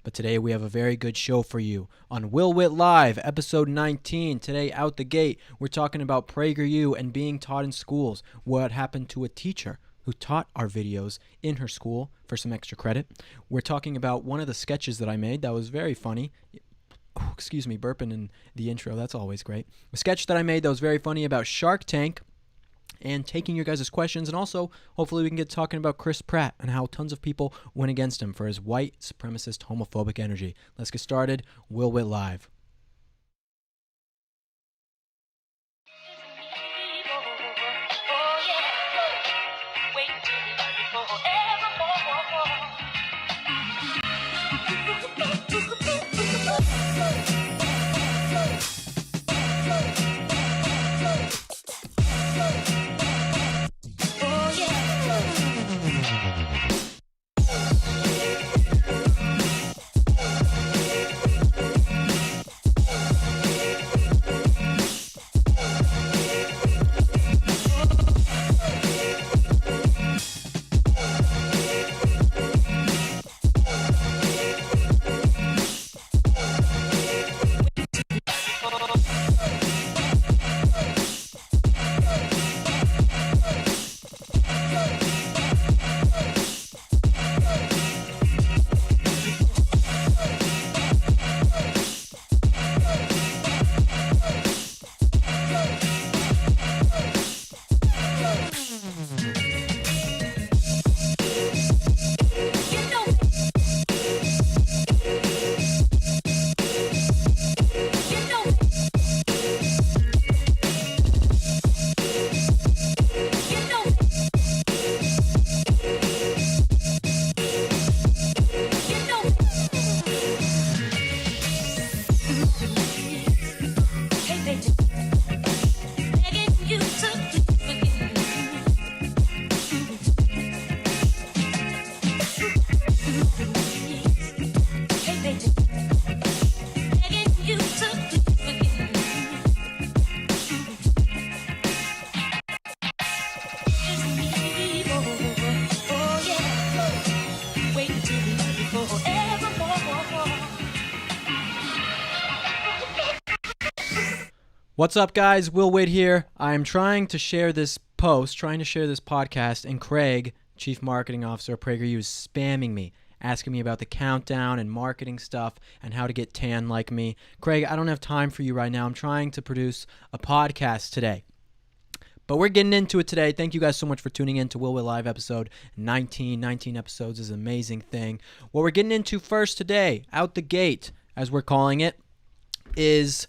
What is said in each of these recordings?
but today we have a very good show for you on WITT Live, episode 19. Today, out the gate, we're talking about PragerU and being taught in schools. What happened to a teacher who taught our videos in her school for some extra credit. We're talking about one of the sketches that I made that was very funny. Oh, excuse me, burping in the intro. That's always great. A sketch that I made that was very funny about Shark Tank and taking your guys' questions. And also, hopefully we can get talking about Chris Pratt and how tons of people went against him for his white supremacist homophobic energy. Let's get started. WITT Live. What's up, guys? WITT here. I'm trying to share this podcast, and Craig, Chief Marketing Officer of PragerU, is spamming me, asking me about the countdown and marketing stuff and how to get tan like me. Craig, I don't have time for you right now. I'm trying to produce a podcast today. But we're getting into it today. Thank you guys so much for tuning in to WITT Live episode 19. 19 episodes is an amazing thing. What we're getting into first today, out the gate, as we're calling it, is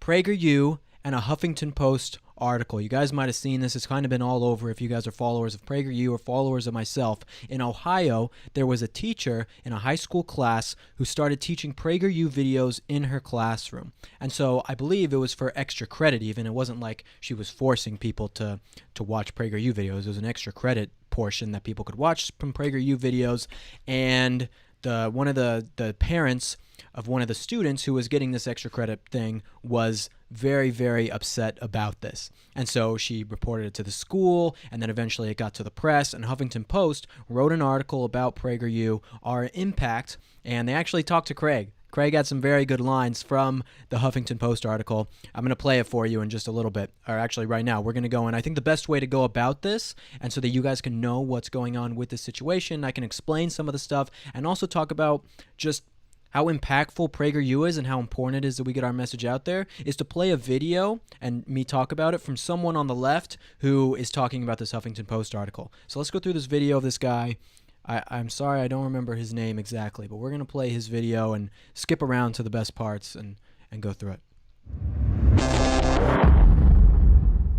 PragerU and a Huffington Post article. You guys might have seen this. It's kind of been all over if you guys are followers of PragerU or followers of myself. In Ohio, there was a teacher in a high school class who started teaching PragerU videos in her classroom. And so I believe it was for extra credit even. It wasn't like she was forcing people to watch PragerU videos. It was an extra credit portion that people could watch from PragerU videos. And one of the parents of one of the students who was getting this extra credit thing was very, very upset about this. And so she reported it to the school, and then eventually it got to the press, and Huffington Post wrote an article about PragerU, our impact, and they actually talked to Craig. Craig had some very good lines from the Huffington Post article. I'm going to play it for you in just a little bit, or actually right now. We're going to go in. I think the best way to go about this, and so that you guys can know what's going on with this situation, I can explain some of the stuff, and also talk about just how impactful PragerU is and how important it is that we get our message out there, is to play a video and me talk about it from someone on the left who is talking about this Huffington Post article. So let's go through this video of this guy. I'm sorry, I don't remember his name exactly, but we're going to play his video and skip around to the best parts and go through it.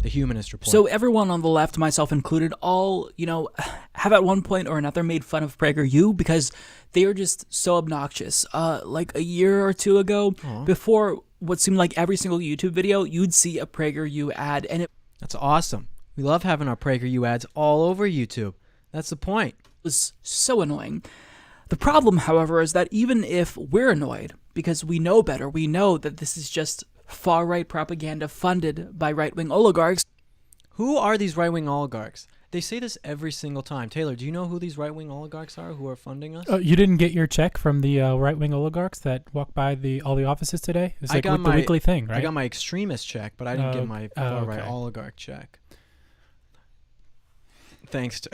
The Humanist Report. So everyone on the left, myself included, all, have at one point or another made fun of PragerU because they are just so obnoxious. Like a year or two ago, before what seemed like every single YouTube video, you'd see a PragerU ad, and That's awesome. We love having our PragerU ads all over YouTube. That's the point. was so annoying. The problem, however, is that even if we're annoyed, because we know better, we know that this is just far-right propaganda funded by right-wing oligarchs. Who are these right-wing oligarchs? They say this every single time. Taylor, do you know who these right-wing oligarchs are who are funding us? You didn't get your check from the right-wing oligarchs that walked by all the offices today? It's like the weekly thing, right? I got my extremist check, but I didn't get my far-right okay. oligarch check. Thanks to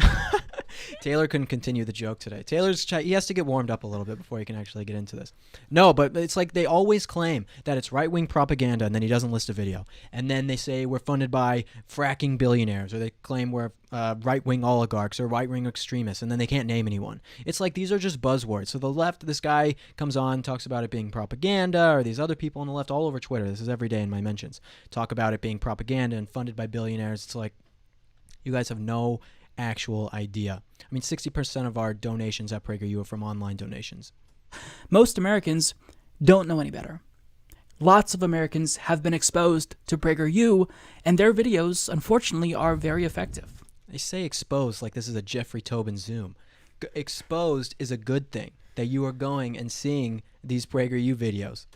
Taylor couldn't continue the joke today. He has to get warmed up a little bit before he can actually get into this. No, but it's like they always claim that it's right-wing propaganda, and then he doesn't list a video. And then they say we're funded by fracking billionaires, or they claim we're right-wing oligarchs or right-wing extremists, and then they can't name anyone. It's like these are just buzzwords. So the left, this guy comes on, talks about it being propaganda, or these other people on the left all over Twitter, this is every day in my mentions, talk about it being propaganda and funded by billionaires. It's like, you guys have no actual idea. I mean, 60% of our donations at PragerU are from online donations. Most Americans don't know any better. Lots of Americans have been exposed to PragerU, and their videos, unfortunately, are very effective. They say exposed like this is a Jeffrey Tobin Zoom. Exposed is a good thing, that you are going and seeing these PragerU videos.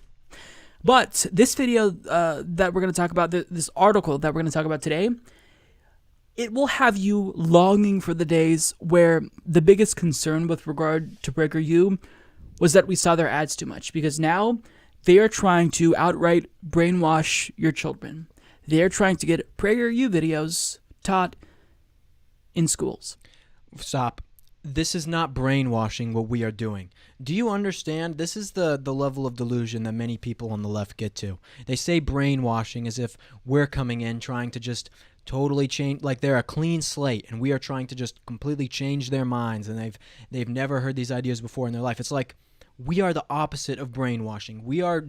But this video that we're going to talk about, this article that we're going to talk about today, it will have you longing for the days where the biggest concern with regard to PragerU was that we saw their ads too much, because now they are trying to outright brainwash your children. They are trying to get PragerU videos taught in schools. Stop. This is not brainwashing what we are doing. Do you understand? This is the level of delusion that many people on the left get to. They say brainwashing as if we're coming in trying to just totally change, like they're a clean slate, and we are trying to just completely change their minds, and they've never heard these ideas before in their life. It's like we are the opposite of brainwashing. We are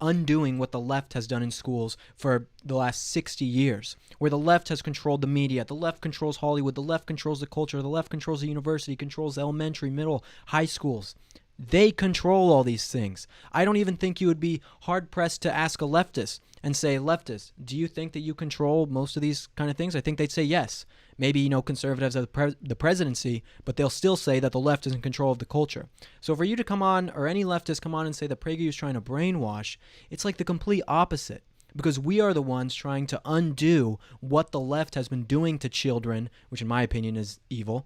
undoing what the left has done in schools for the last 60 years, where the left has controlled the media, the left controls Hollywood, the left controls the culture, the left controls the university, controls elementary, middle, high schools. They control all these things. I don't even think you would be hard-pressed to ask a leftist and say, leftist, do you think that you control most of these kind of things? I think they'd say yes. Maybe, conservatives have the presidency, but they'll still say that the left is in control of the culture. So for you to come on, or any leftist come on and say that PragerU is trying to brainwash, it's like the complete opposite. Because we are the ones trying to undo what the left has been doing to children, which in my opinion is evil,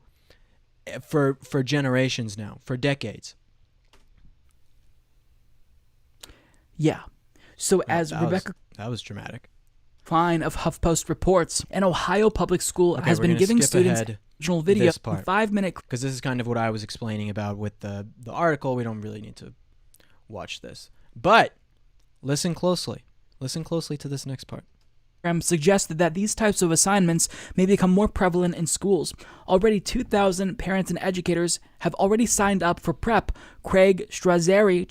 for generations now, for decades. Yeah. So as Rebecca... That was dramatic. Klein of HuffPost reports, an Ohio public school has been giving students original video 5-minute... Because this is kind of what I was explaining about with the article. We don't really need to watch this. But listen closely. Listen closely to this next part. Suggested that these types of assignments may become more prevalent in schools. Already 2,000 parents and educators have already signed up for PrEP. Craig Strazzeri,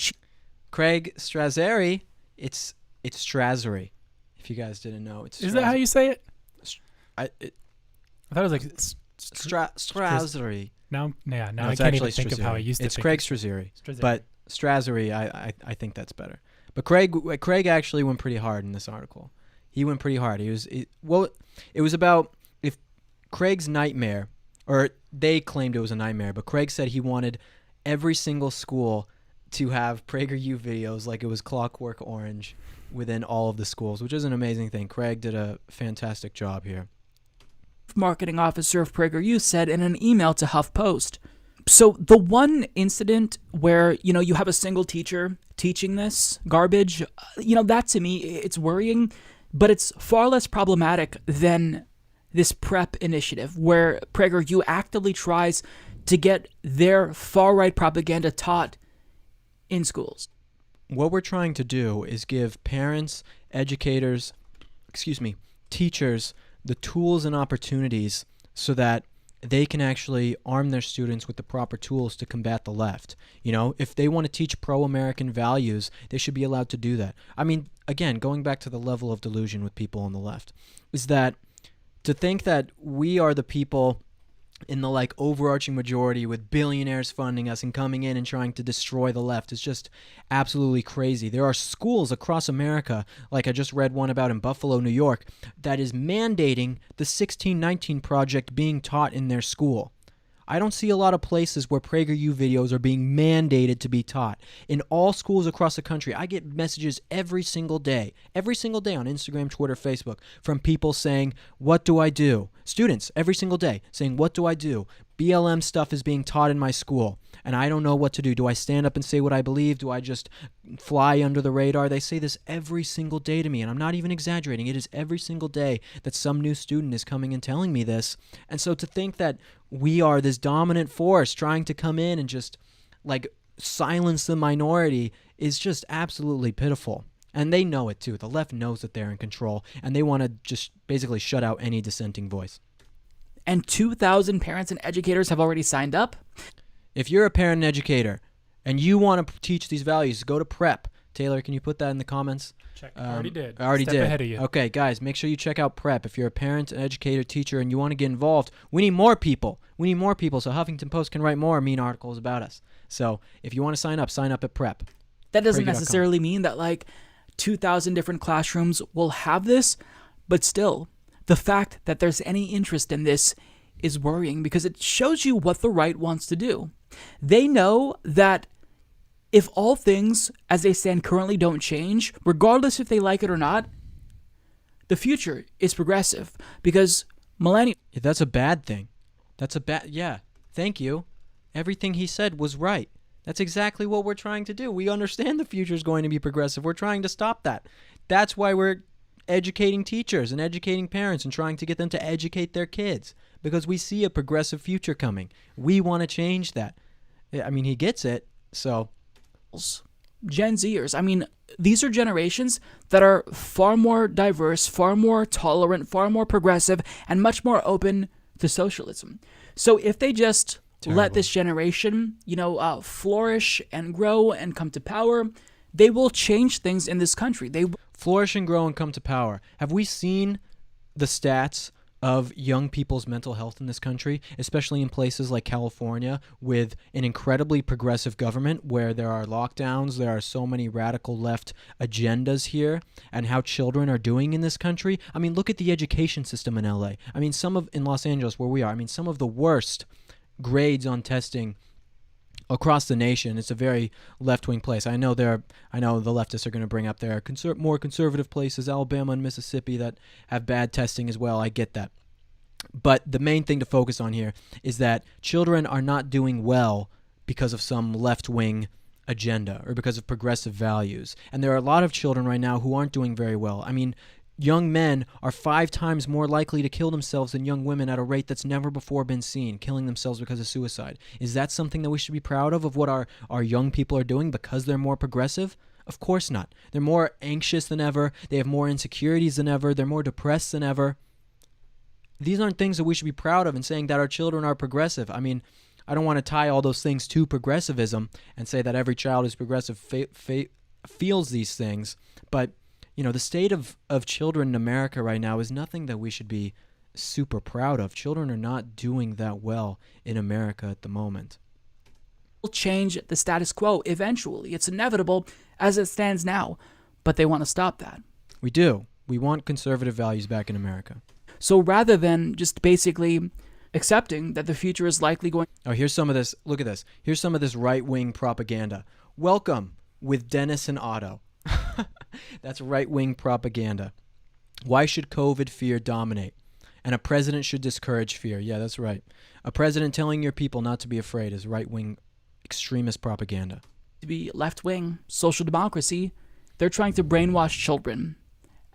it's Strazzeri. If you guys didn't know, it's Is that how you say it? I thought it was like Strazzeri. Now No, I can't even think of how I used to It's think. Craig Strazzeri. But Strazzeri, I think that's better. But Craig actually went pretty hard in this article. He went pretty hard. It was about if Craig's nightmare, or they claimed it was a nightmare, but Craig said he wanted every single school to have PragerU videos like it was Clockwork Orange within all of the schools, which is an amazing thing. Craig did a fantastic job here. Marketing officer of PragerU said in an email to HuffPost. So the one incident where, you have a single teacher teaching this garbage, that to me, it's worrying, but it's far less problematic than this PrEP initiative where PragerU actively tries to get their far-right propaganda taught in schools. What we're trying to do is give parents, teachers, the tools and opportunities so that they can actually arm their students with the proper tools to combat the left. If they want to teach pro-American values, they should be allowed to do that. I mean, again, going back to the level of delusion with people on the left, is that to think that we are the people in the overarching majority with billionaires funding us and coming in and trying to destroy the left is just absolutely crazy. There are schools across America, like I just read one about in Buffalo, New York, that is mandating the 1619 Project being taught in their school. I don't see a lot of places where PragerU videos are being mandated to be taught. In all schools across the country, I get messages every single day on Instagram, Twitter, Facebook, from people saying, what do I do? Students every single day saying, what do I do? BLM stuff is being taught in my school, and I don't know what to do. Do I stand up and say what I believe? Do I just fly under the radar? They say this every single day to me, and I'm not even exaggerating. It is every single day that some new student is coming and telling me this. And so to think that we are this dominant force trying to come in and just like silence the minority is just absolutely pitiful. And they know it too. The left knows that they're in control, and they want to just basically shut out any dissenting voice. And 2,000 parents and educators have already signed up. If you're a parent and educator and you want to teach these values, go to PrEP. Taylor, can you put that in the comments? Check. Already did. I already Step did. ahead of you. Okay, guys, make sure you check out PrEP. If you're a parent, an educator, teacher, and you want to get involved, we need more people. We need more people so Huffington Post can write more mean articles about us. So if you want to sign up at PrEP. That doesn't PragerU.com. necessarily mean that like 2,000 different classrooms will have this, but still, the fact that there's any interest in this is worrying because it shows you what the right wants to do. They know that if all things as they stand currently don't change, regardless if they like it or not, the future is progressive because millennials. That's a bad thing. Yeah, thank you. Everything he said was right. That's exactly what we're trying to do. We understand the future is going to be progressive. We're trying to stop that. That's why we're educating teachers and educating parents and trying to get them to educate their kids because we see a progressive future coming. We want to change that. I mean, he gets it, so. Gen Zers, I mean, these are generations that are far more diverse, far more tolerant, far more progressive, and much more open to socialism. So if they just let this generation, flourish and grow and come to power, they will change things in this country. They flourish and grow and come to power. Have we seen the stats of young people's mental health in this country, especially in places like California with an incredibly progressive government where there are lockdowns, there are so many radical left agendas here, and how children are doing in this country? I mean, look at the education system in LA. I mean, in Los Angeles where we are, some of the worst grades on testing across the nation. It's a very left-wing place. I know the leftists are going to bring up their more conservative places, Alabama and Mississippi, that have bad testing as well. I get that. But the main thing to focus on here is that children are not doing well because of some left-wing agenda or because of progressive values. And there are a lot of children right now who aren't doing very well. I mean, young men are 5 times more likely to kill themselves than young women at a rate that's never before been seen, killing themselves because of suicide. Is that something that we should be proud of what our young people are doing because they're more progressive? Of course not. They're more anxious than ever. They have more insecurities than ever. They're more depressed than ever. These aren't things that we should be proud of in saying that our children are progressive. I mean, I don't want to tie all those things to progressivism and say that every child who's progressive feels these things, but the state of children in America right now is nothing that we should be super proud of. Children are not doing that well in America at the moment. Will change the status quo eventually. It's inevitable as it stands now, but they want to stop that. We do. We want conservative values back in America. So rather than just basically accepting that the future is likely going... Oh, here's some of this. Look at this. Here's some of this right-wing propaganda. Welcome with Dennis and Otto. That's right-wing propaganda. Why should COVID fear dominate? And a president should discourage fear. Yeah, that's right. A president telling your people not to be afraid is right-wing extremist propaganda. To be left-wing, social democracy, they're trying to brainwash children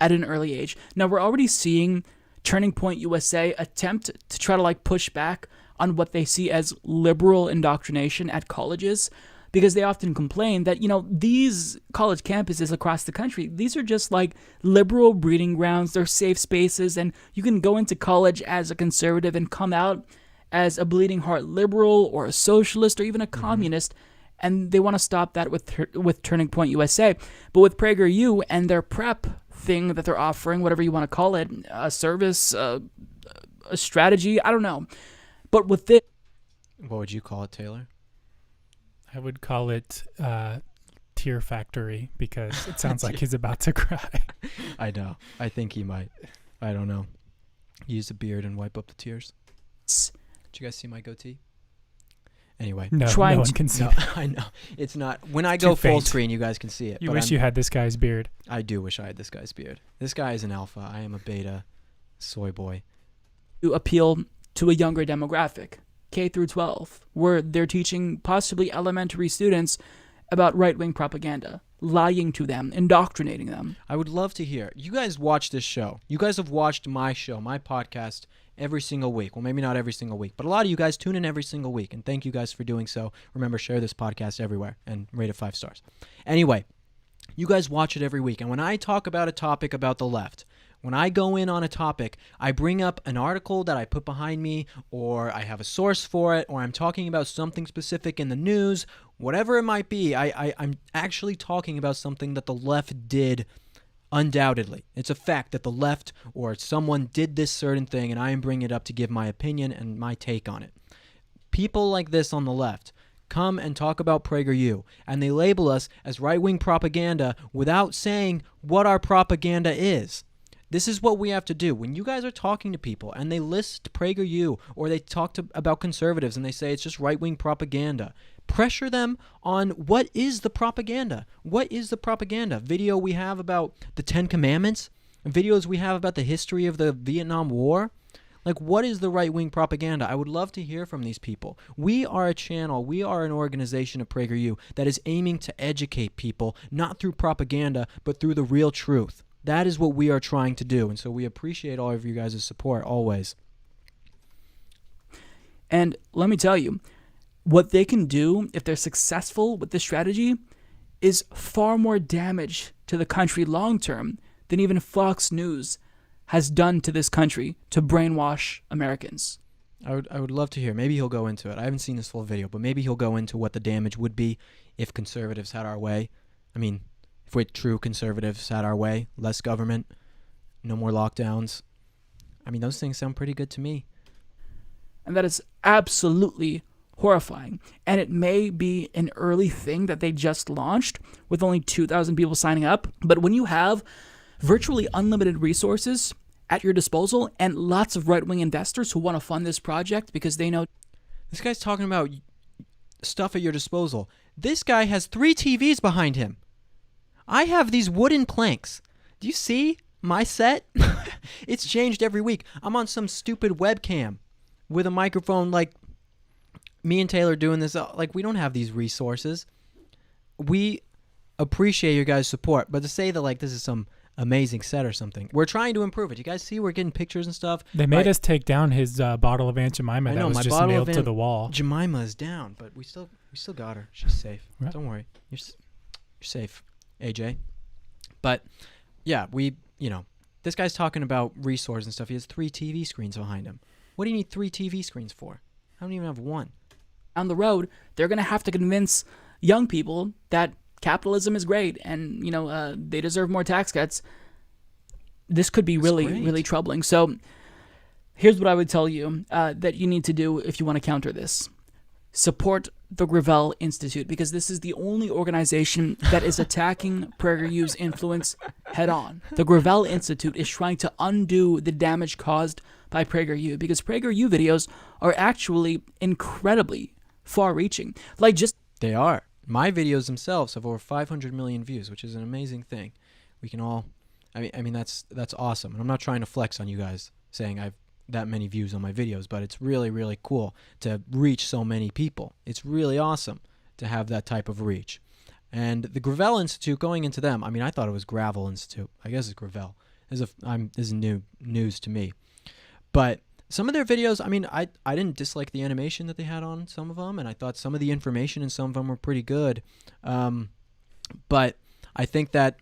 at an early age. Now, we're already seeing Turning Point USA attempt to try to push back on what they see as liberal indoctrination at colleges, because they often complain that, these college campuses across the country, these are just liberal breeding grounds. They're safe spaces, and you can go into college as a conservative and come out as a bleeding heart liberal or a socialist or even a communist, and they want to stop that with Turning Point USA. But with PragerU and their PrEP thing that they're offering, whatever you want to call it, a service, a strategy, I don't know. But with this... What would you call it, Taylor? I would call it Tear Factory because it sounds like he's about to cry. I know. I think he might. I don't know. Use a beard and wipe up the tears. Did you guys see my goatee? Anyway. No one can see it. I know. It's not. When I go full screen, you guys can see it. You wish you had this guy's beard. I do wish I had this guy's beard. This guy is an alpha. I am a beta soy boy. to appeal to a younger demographic, K through 12, where they're teaching possibly elementary students about right-wing propaganda, lying to them, indoctrinating them. I would love to hear. You guys watch this show. You guys have watched my show, my podcast, every single week. Well, maybe not every single week, but a lot of you guys tune in every single week, and thank you guys for doing so. Remember, share this podcast everywhere and rate it 5 stars. Anyway, you guys watch it every week, and when I talk about a topic about the left, when I go in on a topic, I bring up an article that I put behind me, or I have a source for it, or I'm talking about something specific in the news, whatever it might be. I'm actually talking about something that the left did undoubtedly. It's a fact that the left or someone did this certain thing, and I am bringing it up to give my opinion and my take on it. People like this on the left come and talk about PragerU, and they label us as right-wing propaganda without saying what our propaganda is. This is what we have to do. When you guys are talking to people and they list PragerU or they talk about conservatives and they say it's just right-wing propaganda, pressure them on what is the propaganda. What is the propaganda? Video we have about the 10 Commandments? Videos we have about the history of the Vietnam War? Like, what is the right-wing propaganda? I would love to hear from these people. We are a channel, we are an organization of PragerU that is aiming to educate people, not through propaganda, but through the real truth. That is what we are trying to do, and so we appreciate all of you guys' support always. And let me tell you, what they can do if they're successful with this strategy is far more damage to the country long term than even Fox News has done to this country to brainwash Americans. I would love to hear. Maybe he'll go into it. I haven't seen this full video, but maybe he'll go into what the damage would be if conservatives had our way. I mean, if we true conservatives had our way, less government, no more lockdowns. I mean, those things sound pretty good to me. And that is absolutely horrifying. And it may be an early thing that they just launched with only 2,000 people signing up. But when you have virtually unlimited resources at your disposal and lots of right-wing investors who want to fund this project because they know... This guy's talking about stuff at your disposal. This guy has 3 TVs behind him. I have these wooden planks. Do you see my set? It's changed every week. I'm on some stupid webcam with a microphone like me and Taylor doing this. Like, we don't have these resources. We appreciate your guys' support, but to say that like this is some amazing set or something, we're trying to improve it. You guys see we're getting pictures and stuff. They made us take down his bottle of Aunt Jemima that was just nailed to the wall. Jemima is down, but we still got her. She's safe. Right. Don't worry. You're safe, AJ. But yeah, this guy's talking about resources and stuff. He has 3 TV screens behind him. What do you need 3 TV screens for? I don't even have 1. On the road, they're going to have to convince young people that capitalism is great and, they deserve more tax cuts. This could be really troubling. So here's what I would tell you that you need to do if you want to counter this. Support the Gravel Institute, because this is the only organization that is attacking PragerU's influence head on. The Gravel Institute is trying to undo the damage caused by PragerU, because PragerU videos are actually incredibly far-reaching. They are. My videos themselves have over 500 million views, which is an amazing thing. We can all, I mean that's awesome. And I'm not trying to flex on you guys saying I've that many views on my videos, but it's really, really cool to reach so many people. It's really awesome to have that type of reach. And the Gravel Institute, going into them, I mean, I thought it was Gravel Institute. I guess it's Gravel. This is new news to me. But some of their videos, I mean, I didn't dislike the animation that they had on some of them, and I thought some of the information in some of them were pretty good. But I think that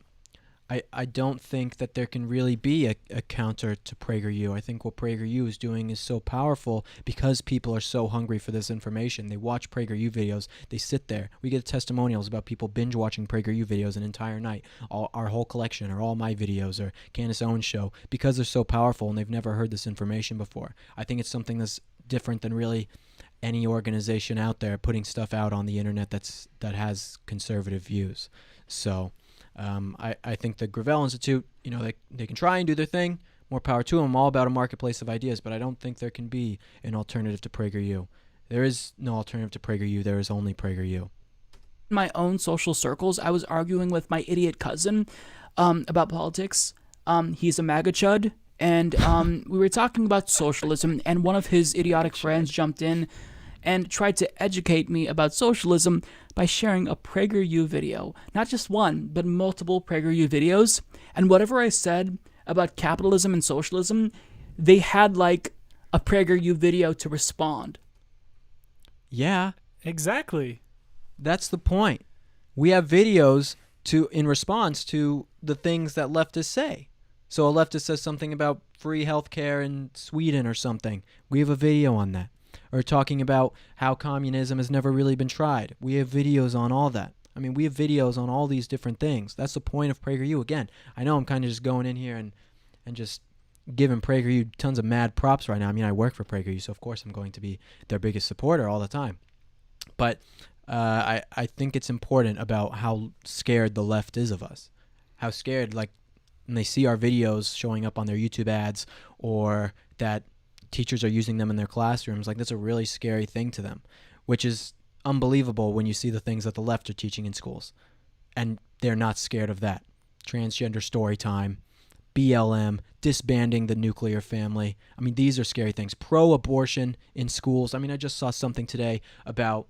I don't think that there can really be a counter to PragerU. I think what PragerU is doing is so powerful because people are so hungry for this information. They watch PragerU videos. They sit there. We get testimonials about people binge watching PragerU videos an entire night. Our whole collection, or all my videos, or Candace Owens' show, because they're so powerful and they've never heard this information before. I think it's something that's different than really any organization out there putting stuff out on the internet that has conservative views. So I think the Gravel Institute, they can try and do their thing. More power to them. I'm all about a marketplace of ideas, but I don't think there can be an alternative to PragerU. There is no alternative to PragerU. There is only PragerU. In my own social circles, I was arguing with my idiot cousin about politics. He's a MAGA chud, and we were talking about socialism, and one of his idiotic friends jumped in and tried to educate me about socialism by sharing a PragerU video. Not just one, but multiple PragerU videos. And whatever I said about capitalism and socialism, they had like a PragerU video to respond. Yeah, Exactly. that's the point. We have videos in response to the things that leftists say. So a leftist says something about free healthcare in Sweden or something. We have a video on that. Or talking about how communism has never really been tried. We have videos on all that. I mean, we have videos on all these different things. That's the point of PragerU. Again, I know I'm kind of just going in here and just giving PragerU tons of mad props right now. I mean, I work for PragerU, so of course I'm going to be their biggest supporter all the time. But I think it's important about how scared the left is of us. How scared, like, when they see our videos showing up on their YouTube ads, or that teachers are using them in their classrooms, like, that's a really scary thing to them, which is unbelievable when you see the things that the left are teaching in schools. And they're not scared of that. Transgender story time, BLM, disbanding the nuclear family. I mean, these are scary things. Pro-abortion in schools. I mean, I just saw something today about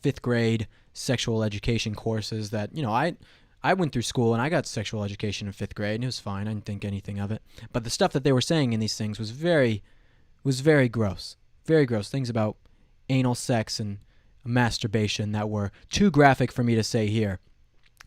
fifth grade sexual education courses that, you know, I went through school and I got sexual education in fifth grade and it was fine. I didn't think anything of it. But the stuff that they were saying in these things was very gross. Very gross. Things about anal sex and masturbation that were too graphic for me to say here,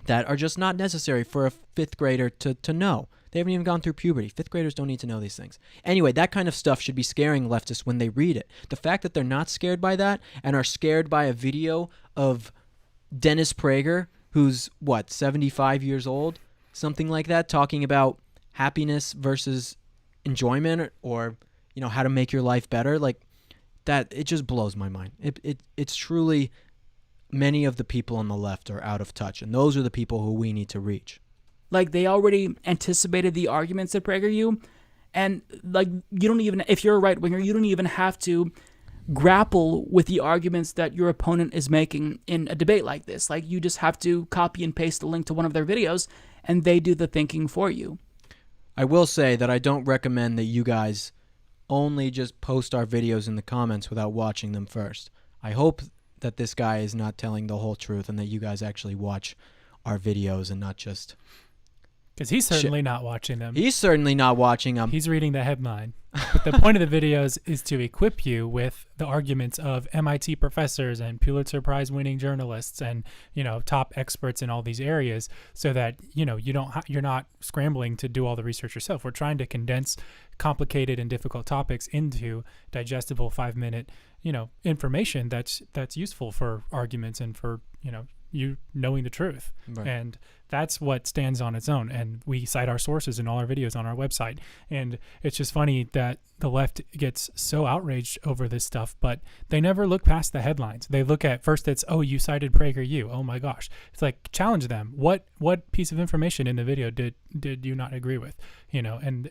that are just not necessary for a fifth grader to know. They haven't even gone through puberty. Fifth graders don't need to know these things. Anyway, that kind of stuff should be scaring leftists when they read it. The fact that they're not scared by that and are scared by a video of Dennis Prager, who's, 75 years old, something like that, talking about happiness versus enjoyment, or, you know, how to make your life better, like that, it just blows my mind. It's truly, many of the people on the left are out of touch, and those are the people who we need to reach. Like, they already anticipated the arguments at PragerU, and like, you don't even, if you're a right-winger, you don't even have to grapple with the arguments that your opponent is making in a debate like this. Like, you just have to copy and paste the link to one of their videos, and they do the thinking for you. I will say that I don't recommend that you guys only just post our videos in the comments without watching them first. I hope that this guy is not telling the whole truth and that you guys actually watch our videos and not just... Because he's certainly not watching them. He's certainly not watching them. He's reading the headline. But the point of the videos is to equip you with the arguments of MIT professors and Pulitzer Prize winning journalists and, you know, top experts in all these areas, so that, you know, you're not scrambling to do all the research yourself. We're trying to condense complicated and difficult topics into digestible 5-minute, you know, information that's useful for arguments and for, you know, you knowing the truth. Right. And that's what stands on its own. And we cite our sources in all our videos on our website. And it's just funny that the left gets so outraged over this stuff, but they never look past the headlines. They look at, first it's, oh, you cited PragerU. Oh my gosh. It's like, challenge them. What piece of information in the video did you not agree with? You know, and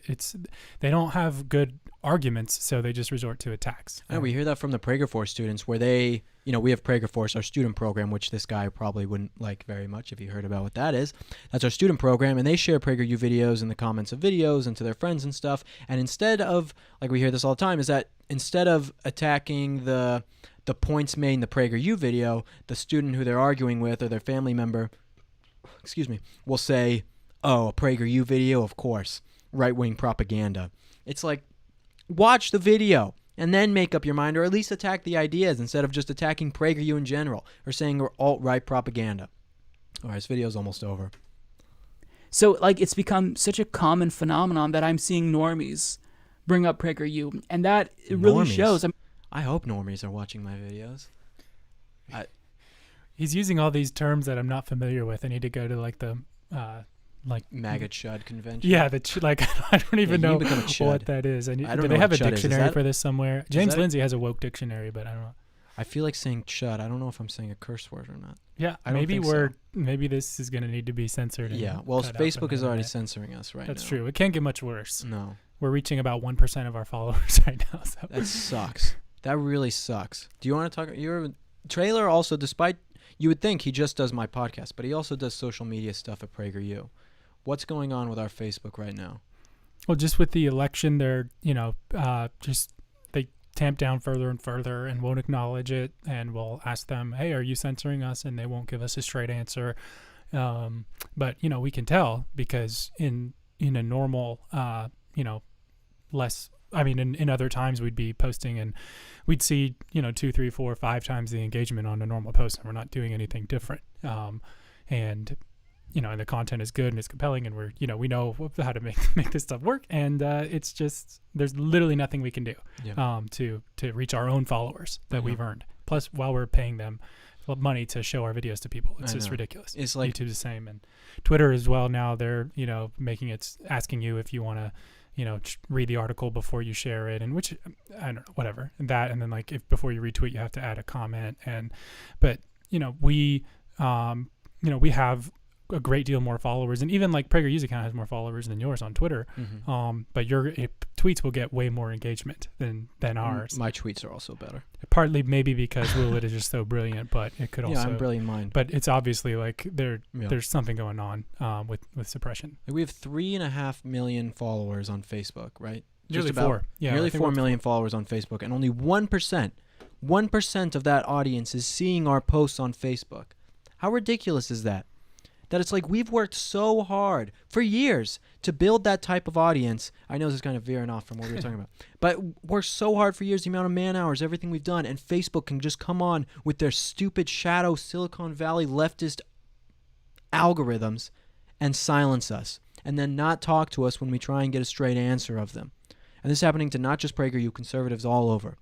they don't have good arguments, so they just resort to attacks. I know, we hear that from the Prager Force students, where they, you know, we have Prager Force, our student program, which this guy probably wouldn't like very much if he heard about what that is. That's our student program, and they share PragerU videos in the comments of videos and to their friends and stuff. And instead of, like we hear this all the time, is that instead of attacking the points made in the PragerU video, the student who they're arguing with or their family member, will say, oh, a PragerU video, of course, right-wing propaganda. It's like, watch the video and then make up your mind, or at least attack the ideas instead of just attacking PragerU in general or saying we're alt-right propaganda. All right, this video's almost over. So, like, it's become such a common phenomenon that I'm seeing normies bring up PragerU, and that it really shows. I hope normies are watching my videos. He's using all these terms that I'm not familiar with. I need to go to like the maggot chud convention. Yeah, I don't even know what that is. Do they have a dictionary for this somewhere? James Lindsay has a woke dictionary, but I don't know. I feel like saying chud. I don't know if I'm saying a curse word or not. Yeah, maybe this is going to need to be censored. Yeah, well, Facebook is already censoring us right now. That's true. It can't get much worse. No. We're reaching about 1% of our followers right now. So. That sucks. That really sucks. Do you want to talk? Trailer also, despite, you would think he just does my podcast, but he also does social media stuff at PragerU. What's going on with our Facebook right now? Well, just with the election, they're, just they tamp down further and further and won't acknowledge it. And we'll ask them, hey, are you censoring us? And they won't give us a straight answer. But, we can tell because in a normal, in other times we'd be posting and we'd see, 2, 3, 4, 5 times the engagement on a normal post, and we're not doing anything different. And the content is good and it's compelling, and we know how to make this stuff work. And it's just, there's literally nothing we can do to reach our own followers that we've earned. Plus, while we're paying them money to show our videos to people, it's just ridiculous. It's like YouTube's the same, and Twitter as well. Now they're making it, asking you if you want to read the article before you share it, and which I don't know, whatever, and that, and then like if before you retweet you have to add a comment, but we have a great deal more followers, and even like PragerU's account has more followers than yours on Twitter. But your tweets will get way more engagement than ours. My tweets are also better. Partly maybe because WITT is just so brilliant, but it could also. Yeah, I'm brilliant mind. But it's obviously like there's something going on with suppression. We have 3.5 million followers on Facebook, right? Nearly just about 4. Yeah, nearly 4 million followers on Facebook, and only 1% of that audience is seeing our posts on Facebook. How ridiculous is that? That it's like we've worked so hard for years to build that type of audience. I know this is kind of veering off from what we were talking about, but worked so hard for years, the amount of man hours, everything we've done, and Facebook can just come on with their stupid shadow Silicon Valley leftist algorithms and silence us, and then not talk to us when we try and get a straight answer of them. And this is happening to not just PragerU, conservatives all over.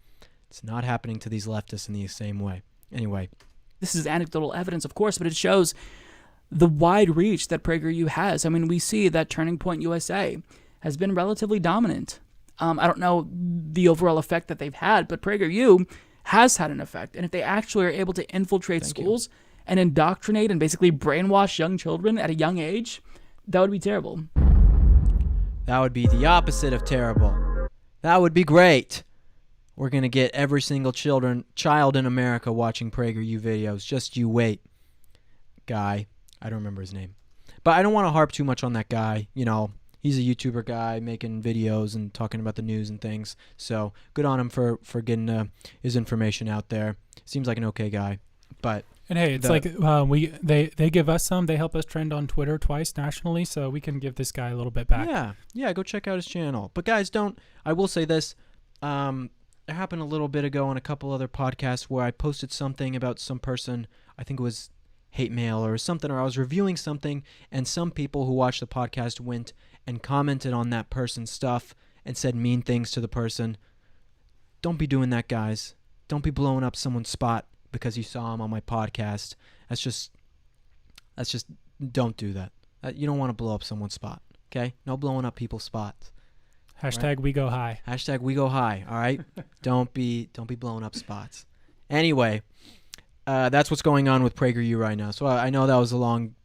It's not happening to these leftists in the same way. Anyway. This is anecdotal evidence, of course, but it shows the wide reach that PragerU has. I mean, we see that Turning Point USA has been relatively dominant. I don't know the overall effect that they've had, but PragerU has had an effect. And if they actually are able to infiltrate schools and indoctrinate and basically brainwash young children at a young age, that would be terrible. That would be the opposite of terrible. That would be great. We're going to get every single child in America watching PragerU videos. Just you wait. Guy. I don't remember his name. But I don't want to harp too much on that guy. He's a YouTuber guy making videos and talking about the news and things. So good on him for getting his information out there. Seems like an okay guy. But and hey, it's they give us some. They help us trend on Twitter twice nationally, so we can give this guy a little bit back. Yeah. Go check out his channel. But guys, I will say this. It happened a little bit ago on a couple other podcasts where I posted something about some person. I think it was hate mail or something, or I was reviewing something, and some people who watched the podcast went and commented on that person's stuff and said mean things to the person. Don't be doing that, guys. Don't be blowing up someone's spot because you saw him on my podcast. That's just don't do that. You don't want to blow up someone's spot, okay? No blowing up people's spots. Hashtag right? we go high. Hashtag we go high, all right? Don't be blowing up spots. Anyway, that's what's going on with PragerU right now. So I know that was a long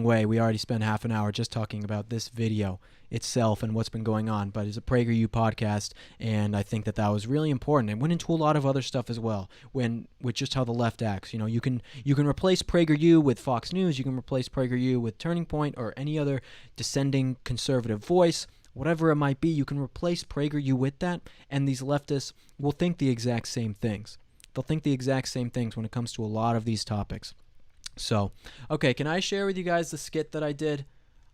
way. We already spent half an hour just talking about this video itself and what's been going on. But it's a PragerU podcast, and I think that was really important. It went into a lot of other stuff as well. With just how the left acts. You can replace PragerU with Fox News. You can replace PragerU with Turning Point or any other descending conservative voice. Whatever it might be, you can replace PragerU with that, and these leftists will think the exact same things. They'll think the exact same things when it comes to a lot of these topics. So, okay, can I share with you guys the skit that I did?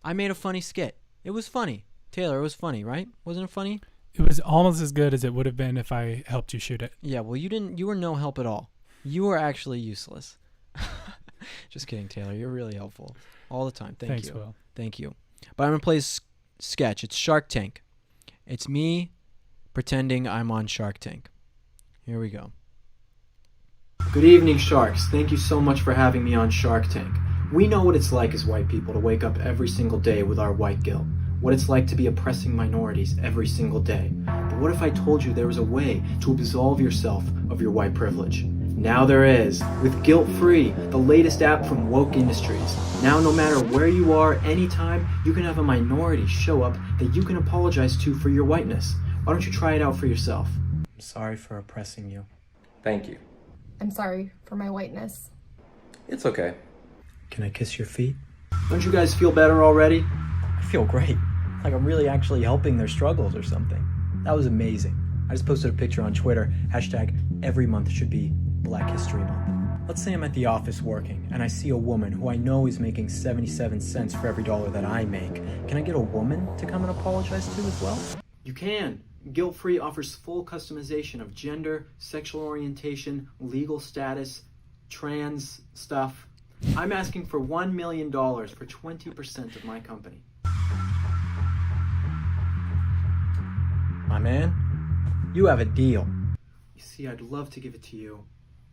I made a funny skit. It was funny. Taylor, it was funny, right? Wasn't it funny? It was almost as good as it would have been if I helped you shoot it. Yeah, well, you were no help at all. You were actually useless. Just kidding, Taylor. You're really helpful all the time. Thanks, you. Will. Thank you. But I'm going to play a sketch. It's Shark Tank. It's me pretending I'm on Shark Tank. Here we go. Good evening, Sharks. Thank you so much for having me on Shark Tank. We know what it's like as white people to wake up every single day with our white guilt. What it's like to be oppressing minorities every single day. But what if I told you there was a way to absolve yourself of your white privilege? Now there is, with Guilt Free, the latest app from Woke Industries. Now no matter where you are, anytime, you can have a minority show up that you can apologize to for your whiteness. Why don't you try it out for yourself? I'm sorry for oppressing you. Thank you. I'm sorry for my whiteness. It's okay. Can I kiss your feet? Don't you guys feel better already? I feel great. Like I'm really actually helping their struggles or something. That was amazing. I just posted a picture on Twitter, hashtag every month should be Black History Month. Let's say I'm at the office working and I see a woman who I know is making 77 cents for every dollar that I make. Can I get a woman to come and apologize to as well? You can. Guilt-Free offers full customization of gender, sexual orientation, legal status, trans stuff. I'm asking for $1 million for 20% of my company. My man, you have a deal. You see, I'd love to give it to you,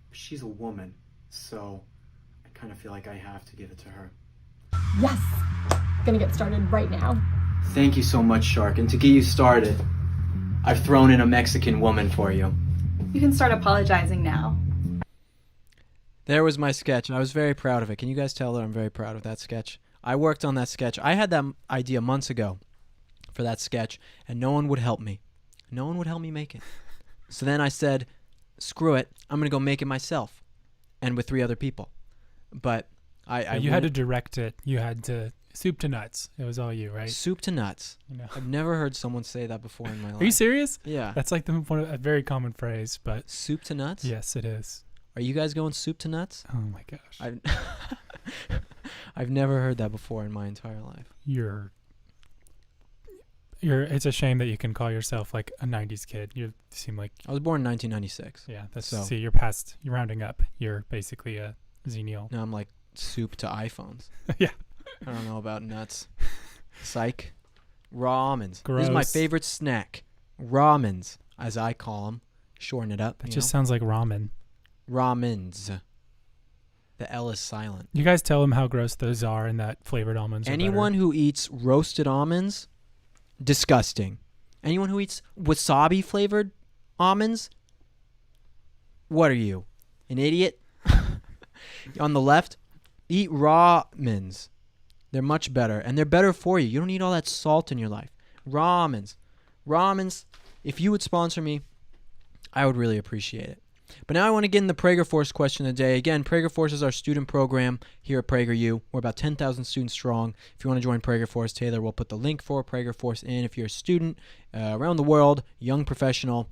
but she's a woman, so I kind of feel like I have to give it to her. Yes! Gonna get started right now. Thank you so much, Shark. And to get you started, I've thrown in a Mexican woman for you. You can start apologizing now. There was my sketch, and I was very proud of it. Can you guys tell that I'm very proud of that sketch? I worked on that sketch. I had that idea months ago for that sketch, and no one would help me. No one would help me make it. So then I said, screw it, I'm going to go make it myself, and with 3 other people. But you had to direct it. You had to soup to nuts. It was all you, right? Soup to nuts. You know. I've never heard someone say that before in my life. Are you serious? Yeah. That's like a very common phrase, but Soup to nuts? yes, it is. Are you guys going soup to nuts? Oh my gosh. I've never heard that before in my entire life. You're it's a shame that you can call yourself like a 90s kid. You seem like I was born in 1996. yeah, that's So- see, you're rounding up. You're basically a Xenial. Now I'm like soup to iPhones. Yeah. I don't know about nuts. Psych. Ramens. This is my Gross. favorite snack. Ramens, as I call them. Shorten it up. It you just know? sounds like ramen. Ramens. The L is silent. You guys tell them how gross those are and that flavored almonds are Anyone who eats roasted almonds, disgusting. Anyone who eats wasabi flavored almonds, what are you? An idiot? On the left, eat ramens. They're much better, and they're better for you. You don't need all that salt in your life. Ramens. Ramens, if you would sponsor me, I would really appreciate it. But now I want to get in the Prager Force question of the day. Again, Prager Force is our student program here at PragerU. We're about 10,000 students strong. If you want to join Prager Force, Taylor will put the link for Prager Force in. If you're a student around the world, young professional,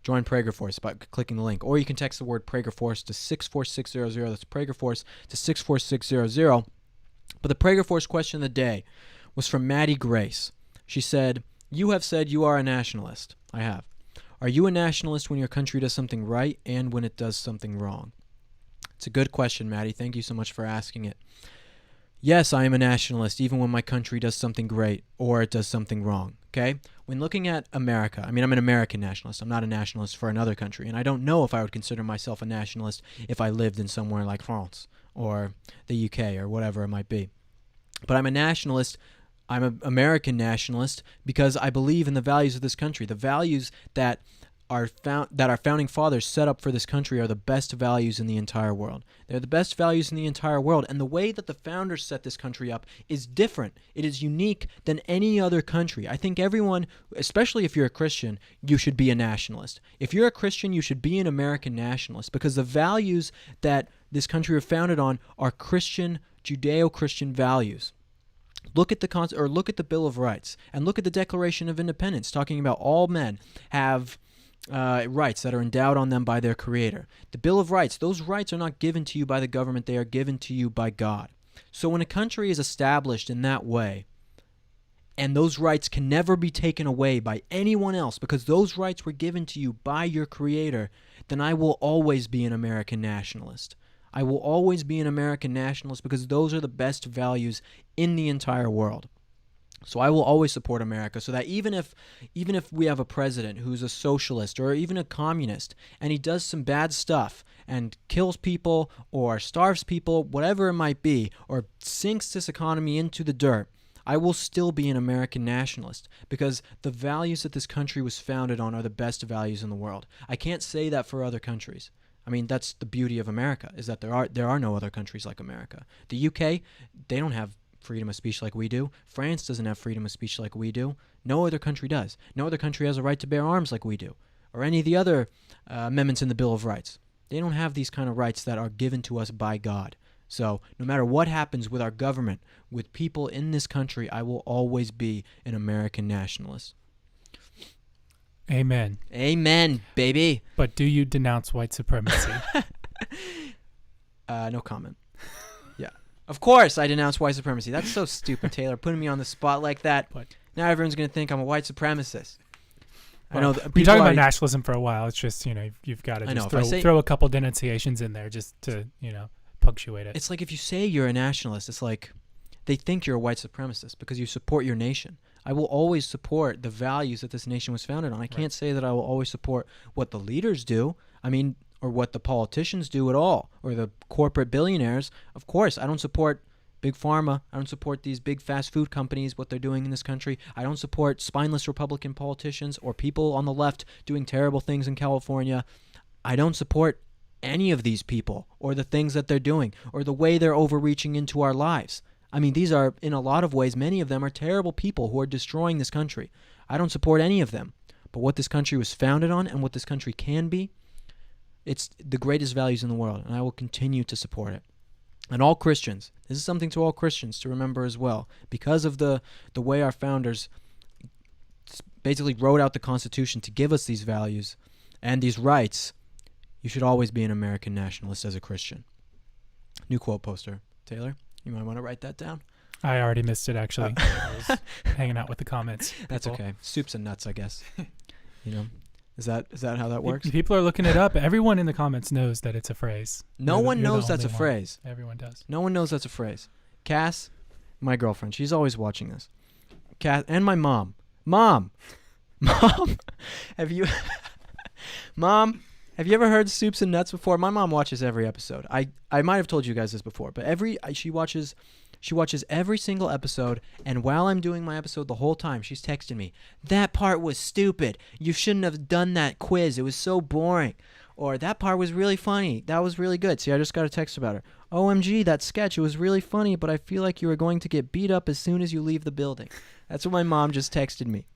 join Prager Force by clicking the link. Or you can text the word Prager Force to 64600. That's Prager Force to 64600. But the Prager Force question of the day was from Maddie Grace. She said, "You have said you are a nationalist." I have. "Are you a nationalist when your country does something right and when it does something wrong?" It's a good question, Maddie. Thank you so much for asking it. Yes, I am a nationalist even when my country does something great or it does something wrong, okay? When looking at America, I'm an American nationalist. I'm not a nationalist for another country, and I don't know if I would consider myself a nationalist if I lived in somewhere like France or the UK or whatever it might be. But I'm a nationalist. I'm an American nationalist because I believe in the values of this country. The values that our founding fathers set up for this country are the best values in the entire world. They're the best values in the entire world, and the way that the founders set this country up is different. It is unique than any other country. I think everyone, especially if you're a Christian, you should be a nationalist. If you're a Christian, you should be an American nationalist because the values that this country are founded on are Christian, Judeo-Christian values. Look at the Bill of Rights and look at the Declaration of Independence, talking about all men have rights that are endowed on them by their Creator. The Bill of Rights, those rights are not given to you by the government, they are given to you by God. So when a country is established in that way, and those rights can never be taken away by anyone else because those rights were given to you by your Creator, then I will always be an American nationalist. I will always be an American nationalist because those are the best values in the entire world. So I will always support America so that even if we have a president who's a socialist or even a communist and he does some bad stuff and kills people or starves people, whatever it might be, or sinks this economy into the dirt, I will still be an American nationalist because the values that this country was founded on are the best values in the world. I can't say that for other countries. That's the beauty of America, is that there are no other countries like America. The UK, they don't have freedom of speech like we do. France doesn't have freedom of speech like we do. No other country does. No other country has a right to bear arms like we do, or any of the other amendments in the Bill of Rights. They don't have these kind of rights that are given to us by God. So no matter what happens with our government, with people in this country, I will always be an American nationalist. Amen. Amen, baby. But do you denounce white supremacy? No comment. Yeah. Of course I denounce white supremacy. That's so stupid, Taylor, putting me on the spot like that. But Now everyone's going to think I'm a white supremacist. I know well, that we've been people talking about are- nationalism for a while. It's just, you've got to I know, just if I say- throw a couple denunciations in there just to, punctuate it. It's like if you say you're a nationalist, it's like they think you're a white supremacist because you support your nation. I will always support the values that this nation was founded on. I can't say that I will always support what the leaders do. I mean, or what the politicians do at all, or the corporate billionaires. Of course, I don't support Big Pharma. I don't support these big fast food companies, what they're doing in this country. I don't support spineless Republican politicians or people on the left doing terrible things in California. I don't support any of these people or the things that they're doing or the way they're overreaching into our lives. I mean, these are, in a lot of ways, many of them are terrible people who are destroying this country. I don't support any of them. But what this country was founded on and what this country can be, it's the greatest values in the world, and I will continue to support it. And all Christians, this is something to all Christians to remember as well. Because of the way our founders basically wrote out the Constitution to give us these values and these rights, you should always be an American nationalist as a Christian. New quote poster. Taylor, you might want to write that down. I already missed it, actually. I was hanging out with the comments. That's People. okay. Soups and nuts, I guess. Is that how that works? People are looking it up. Everyone in the comments knows that it's a phrase. No one You're the knows that's a only one. phrase. Everyone does. No one knows that's a phrase. Cass, my girlfriend, she's always watching this. Cass, and my mom. Mom, have you ever heard Soups and Nuts before? My mom watches every episode. I might have told you guys this before, but she watches every single episode, and while I'm doing my episode the whole time, she's texting me, "That part was stupid. You shouldn't have done that quiz. It was so boring." Or, "That part was really funny. That was really good." See, I just got a text about her. "OMG, that sketch, it was really funny, but I feel like you are going to get beat up as soon as you leave the building." That's what my mom just texted me.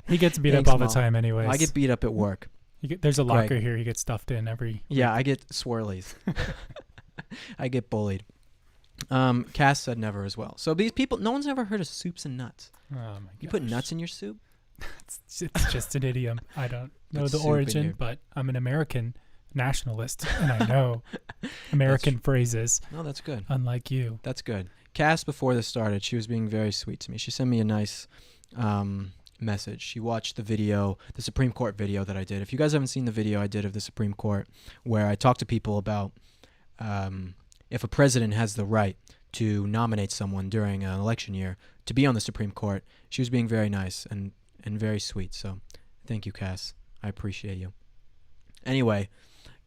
He gets beat Thanks, up all Mom. the time anyways. I get beat up at work. There's a locker Greg. here. He gets stuffed in every... Yeah, I get swirlies. I get bullied. Cass said never as well. So these people, no one's ever heard of Soups and Nuts. Oh my gosh. You put nuts in your soup? It's just an idiom. I don't know Put the soup in origin, your- but I'm an American nationalist, and I know American phrases, No, that's good. unlike you. That's good. Cass, before this started, she was being very sweet to me. She sent me a nice message. She watched the video, the Supreme Court video that I did. If you guys haven't seen the video I did of the Supreme Court, where I talked to people about if a president has the right to nominate someone during an election year to be on the Supreme Court, she was being very nice and very sweet. So thank you, Cass. I appreciate you. Anyway,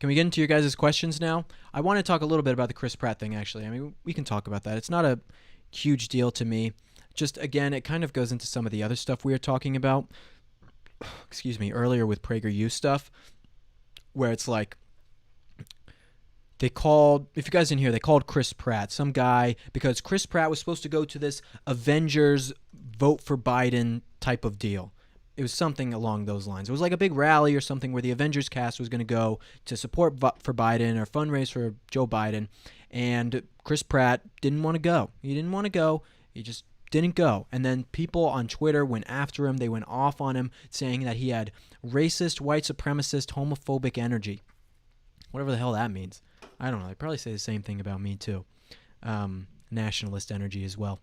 can we get into your guys' questions now? I want to talk a little bit about the Chris Pratt thing, actually. I mean, we can talk about that. It's not a huge deal to me. Just, again, it kind of goes into some of the other stuff we were talking about, earlier with PragerU stuff, where it's like, they called, if you guys didn't hear, they called Chris Pratt, some guy, because Chris Pratt was supposed to go to this Avengers vote for Biden type of deal. It was something along those lines. It was like a big rally or something where the Avengers cast was going to go to support for Biden or fundraise for Joe Biden. And Chris Pratt didn't want to go. He didn't want to go. He just didn't go. And then people on Twitter went after him. They went off on him, saying that he had racist, white supremacist, homophobic energy. Whatever the hell that means. I don't know. They probably say the same thing about me too. Nationalist energy as well.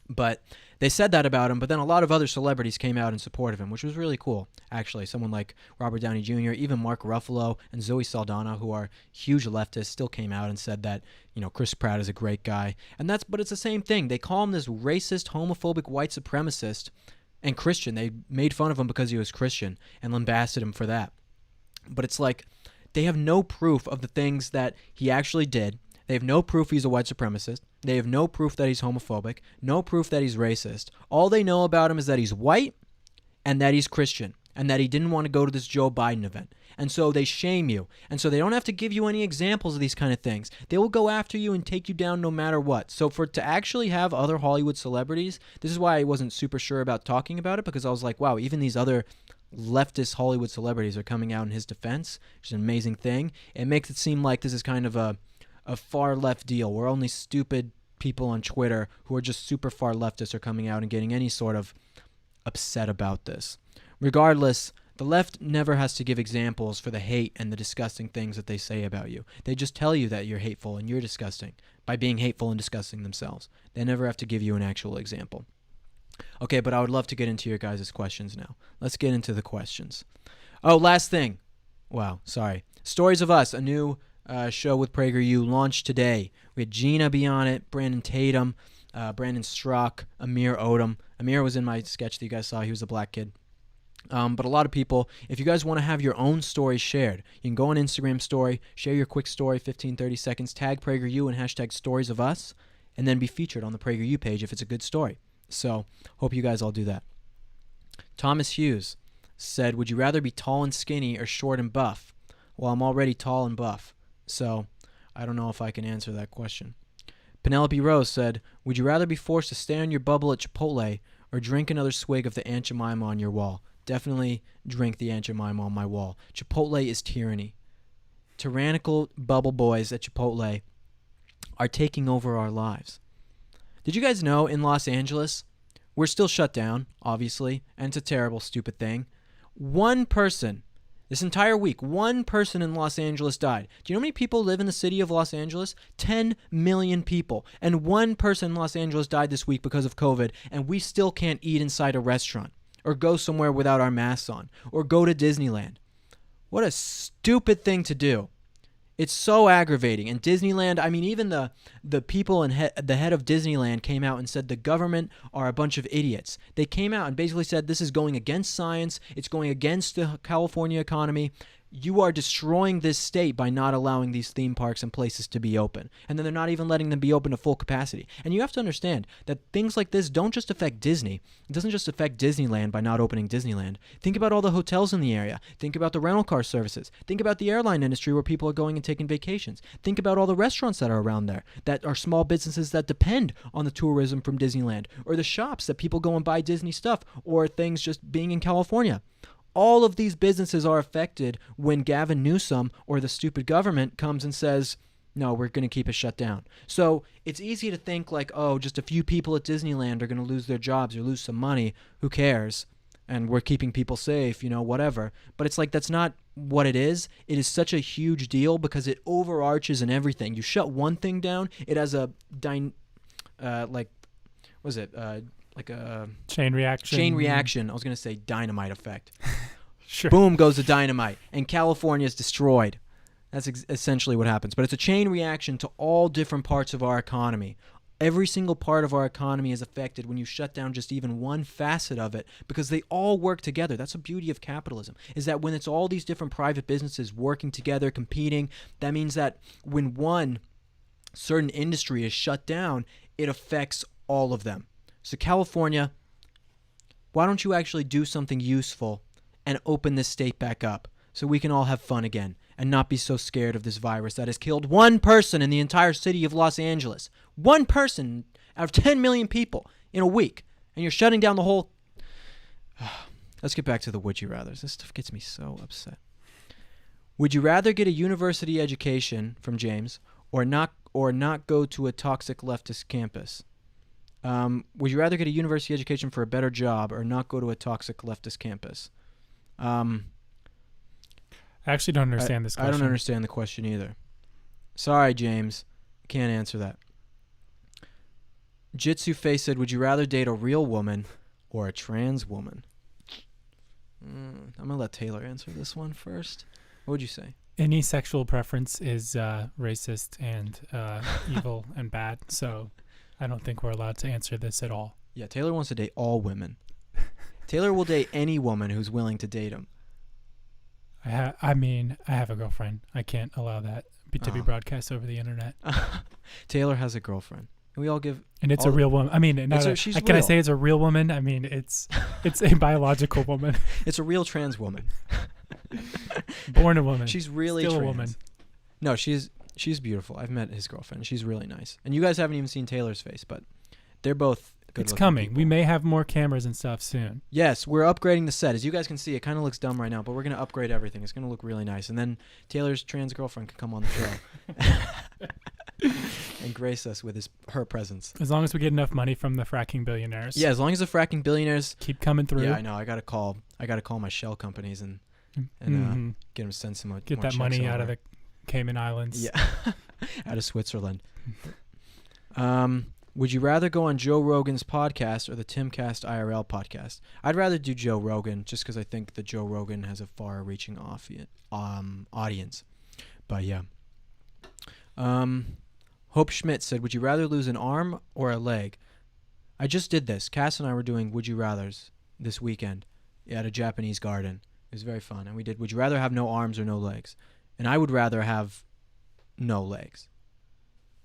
But they said that about him, but then a lot of other celebrities came out in support of him, which was really cool, actually. Someone like Robert Downey Jr., even Mark Ruffalo and Zoe Saldana, who are huge leftists, still came out and said that, Chris Pratt is a great guy. But it's the same thing. They call him this racist, homophobic, white supremacist and Christian. They made fun of him because he was Christian and lambasted him for that. But it's like they have no proof of the things that he actually did. They have no proof he's a white supremacist. They have no proof that he's homophobic, no proof that he's racist. All they know about him is that he's white and that he's Christian and that he didn't want to go to this Joe Biden event. And so they shame you. And so they don't have to give you any examples of these kind of things. They will go after you and take you down no matter what. So to actually have other Hollywood celebrities, this is why I wasn't super sure about talking about it, because I was like, wow, even these other leftist Hollywood celebrities are coming out in his defense, which is an amazing thing. It makes it seem like this is kind of a a far left deal where only stupid people on Twitter who are just super far leftists are coming out and getting any sort of upset about this. Regardless, the left never has to give examples for the hate and the disgusting things that they say about you. They just tell you that you're hateful and you're disgusting by being hateful and disgusting themselves. They never have to give you an actual example. Okay, but I would love to get into your guys' questions now. Let's get into the questions. Oh, last thing. Wow, sorry. Stories of Us, a new show with PragerU, launched today. We had Gina be on it, Brandon Tatum, Brandon Strzok, Amir Odom. Amir was in my sketch that you guys saw. He was a black kid. But a lot of people, if you guys want to have your own stories shared, you can go on Instagram story, share your quick story, 15, 30 seconds, tag PragerU and hashtag Stories of Us, and then be featured on the PragerU page if it's a good story. So, hope you guys all do that. Thomas Hughes said, would you rather be tall and skinny or short and buff? Well, I'm already tall and buff, so I don't know if I can answer that question. Penelope Rose said, would you rather be forced to stay on your bubble at Chipotle or drink another swig of the Aunt Jemima on your wall? Definitely drink the Aunt Jemima on my wall. Chipotle is tyranny. Tyrannical bubble boys at Chipotle are taking over our lives. Did you guys know in Los Angeles, we're still shut down, obviously, and it's a terrible, stupid thing. One person, this entire week, one person in Los Angeles died. Do you know how many people live in the city of Los Angeles? 10 million people. And one person in Los Angeles died this week because of COVID, and we still can't eat inside a restaurant or go somewhere without our masks on or go to Disneyland. What a stupid thing to do. It's so aggravating. And Disneyland, I mean, even the people and the head of Disneyland came out and said the government are a bunch of idiots. They came out and basically said this is going against science. It's going against the California economy. You are destroying this state by not allowing these theme parks and places to be open. And then they're not even letting them be open to full capacity. And you have to understand that things like this don't just affect Disney. It doesn't just affect Disneyland by not opening Disneyland. Think about all the hotels in the area. Think about the rental car services. Think about the airline industry where people are going and taking vacations. Think about all the restaurants that are around there that are small businesses that depend on the tourism from Disneyland, or the shops that people go and buy Disney stuff, or things just being in California. All of these businesses are affected when Gavin Newsom or the stupid government comes and says, no, we're going to keep it shut down. So it's easy to think like, oh, just a few people at Disneyland are going to lose their jobs or lose some money. Who cares? And we're keeping people safe, whatever. But it's like that's not what it is. It is such a huge deal because it overarches in everything. You shut one thing down, it has a chain reaction. Chain reaction. I was going to say dynamite effect. Sure. Boom goes the dynamite, and California is destroyed. That's essentially what happens. But it's a chain reaction to all different parts of our economy. Every single part of our economy is affected when you shut down just even one facet of it because they all work together. That's the beauty of capitalism, is that when it's all these different private businesses working together, competing, that means that when one certain industry is shut down, it affects all of them. So California, why don't you actually do something useful and open this state back up so we can all have fun again and not be so scared of this virus that has killed one person in the entire city of Los Angeles. One person out of 10 million people in a week. And you're shutting down the whole... Let's get back to the would you rathers. This stuff gets me so upset. Would you rather get a university education, from James, or not go to a toxic leftist campus? Would you rather get a university education for a better job or not go to a toxic leftist campus? I actually don't understand this question. I don't understand the question either. Sorry, James. Can't answer that. Jitsu Face said, would you rather date a real woman or a trans woman? I'm going to let Taylor answer this one first. What would you say? Any sexual preference is racist and evil and bad, so I don't think we're allowed to answer this at all. Yeah, Taylor wants to date all women. Taylor will date any woman who's willing to date him. I have a girlfriend. I can't allow that to be broadcast over the internet. Taylor has a girlfriend. We all give... And it's a real woman. I mean, can I say it's a real woman? I mean, it's a biological woman. It's a real trans woman. Born a woman. She's really still trans. A woman. No, she's beautiful. I've met his girlfriend. She's really nice. And you guys haven't even seen Taylor's face, but they're both good-looking coming. people. We may have more cameras and stuff soon. Yes, we're upgrading the set. As you guys can see, it kind of looks dumb right now, but we're going to upgrade everything. It's going to look really nice. And then Taylor's trans girlfriend can come on the show and grace us with her presence. As long as we get enough money from the fracking billionaires. Yeah, as long as the fracking billionaires Keep coming through. Yeah, I know. I got to call my shell companies and Mhm. get them to send some more Get that checks money out over. of the Cayman Islands. Yeah. Out of Switzerland. Would you rather go on Joe Rogan's podcast or the Timcast IRL podcast? I'd rather do Joe Rogan just because I think that Joe Rogan has a far-reaching audience. But yeah. Hope Schmidt said, would you rather lose an arm or a leg? I just did this. Cass and I were doing Would You Rathers this weekend at a Japanese garden. It was very fun. And we did, would you rather have no arms or no legs? And I would rather have no legs.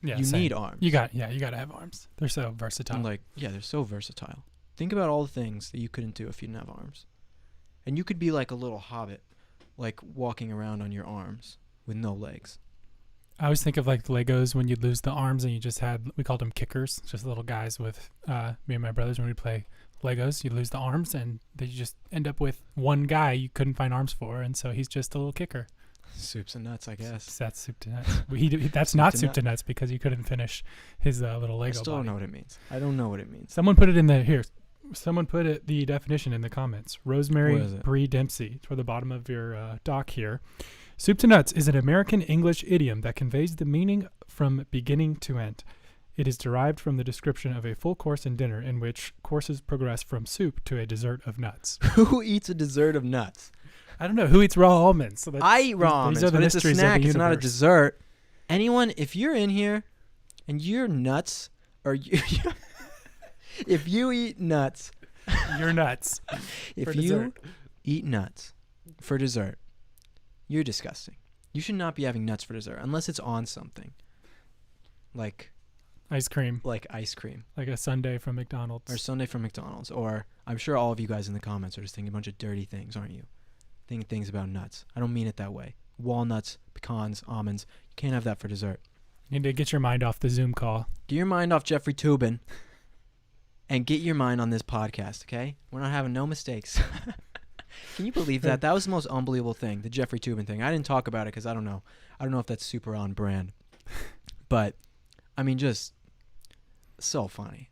Yeah, You same. need arms. You got to have arms. They're so versatile. And they're so versatile. Think about all the things that you couldn't do if you didn't have arms. And you could be like a little hobbit, like walking around on your arms with no legs. I always think of like Legos when you'd lose the arms and you just had, we called them kickers, just little guys with me and my brothers when we'd play Legos. You'd lose the arms and they just end up with one guy you couldn't find arms for, and so he's just a little kicker. Soups and nuts, I guess. That's soup to nuts. That's not soup to nuts because you couldn't finish his little Lego I still body. don't know what it means. I don't know what it means. Someone put it in Someone put the definition in the comments. Rosemary What is it? Brie Dempsey, toward the bottom of your doc here. Soup to nuts is an American English idiom that conveys the meaning from beginning to end. It is derived from the description of a full course in dinner in which courses progress from soup to a dessert of nuts. Who eats a dessert of nuts? I don't know. Who eats raw almonds? So I eat raw almonds, these are the but it's a mysteries of snack. the It's not a universe. dessert. Anyone, if you're in here and you're nuts, or if you eat nuts, You're nuts. if For you dessert. eat nuts for dessert, you're disgusting. You should not be having nuts for dessert unless it's on something, like Ice cream. ice cream Like a sundae from McDonald's. or Sunday from McDonald's. Or I'm sure all of you guys in the comments are just thinking a bunch of dirty things, aren't you? Thinking things about nuts. I don't mean it that way. Walnuts, pecans, almonds. You can't have that for dessert. You need to get your mind off the Zoom call. Get your mind off Jeffrey Toobin and get your mind on this podcast, okay? We're not having no mistakes. Can you believe that? That was the most unbelievable thing, the Jeffrey Toobin thing. I didn't talk about it because I don't know. I don't know if that's super on brand. But, I mean, just so funny.